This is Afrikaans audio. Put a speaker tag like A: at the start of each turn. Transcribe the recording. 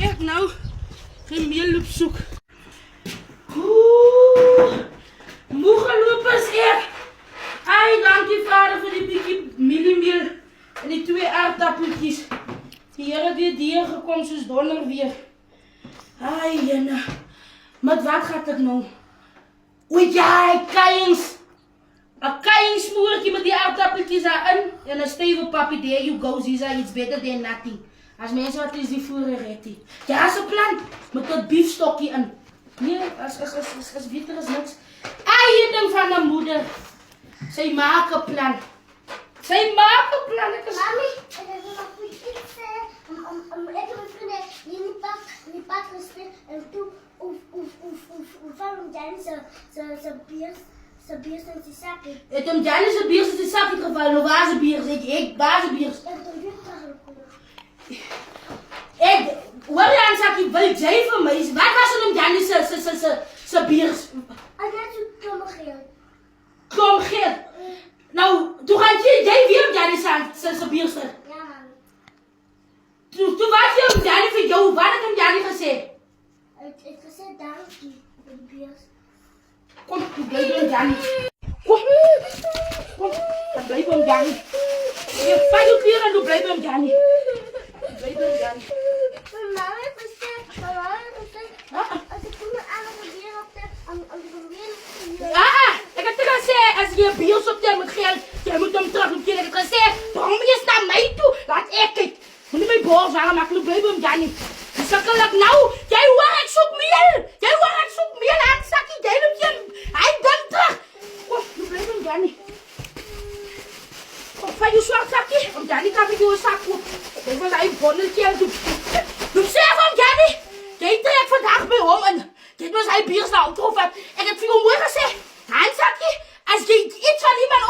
A: ek nou geen meel op soek. Oeh, moe geloop is ek. Ai, dankie vader vir die bietjie mieliemeel en die 2 aardappeltjies. Die Here het weer hier gekom soos donder weer. Ai, jene. Met wat gaat ek nou? Oei, ja, kuiens. 'n Kuiensmoertjie met die aardappeltjies daarin en 'n stewige papi, there you go, Ziza, it's better than nothing. As mense wat is die voere reddy. Ja, is 'n plan met 'n biefstokkie in. Nee, as beter as niks. Eie ding van 'n moeder. Sy maak 'n plan. Sy maak 'n plan. Ek is
B: Mami, ek het nog iets sê. Ek het my vriende in die pad gesprek en toe van Janice se bier in die sak.
A: het hom Janice se biers in die sak geval. Nou waar se biers? Ek waar se biers?
B: Ek het hom weer teruggekom.
A: Ek hoor jy aan sakkie wil jy vir my? Wat was in hom Janice se biers?
B: Ek het so kom geel.
A: Kom gee. Nou, toe gaan jy weer Janice se biers terug.
B: Ja, mami.
A: Toe was jy om Janice vir jou. Wat het hom Janice gesê?
B: Ek het gesê dankie vir die bier.
A: Kom, toe bly by hom Janice. Kom, dan bly by hom Janice. Jy vat jou klere en toe bly by hom Janice. Bly by hom Janice.
B: Mama het gesê, as ek kom aan die bier op de, aan die bier.
A: Ek het gesê, as jy 'n bier op jou moet gee, jy moet hom terug opgee. Ek het gesê, bring my eens na my toe, laat ek kyk. Moenie my bors waar maak, loop bly by hom Janice. Dis sukkelik nou, jy hoor ek soek meel. Jy hoor ek soek meel aan sakkie, jy loop jy. Hy dink terug. Kom, loop bly by hom Janice. Kom, vat jou swart sakkie, om Janice kan vir jou 'n sak koop. Ek wil hy bonneltjie doen. Loop sê van Janice, jy trek vandag by hom in. Dit was hy biers nou opgevat. Ek het vir jou mooi gesê, handsakkie, as jy iets van iemand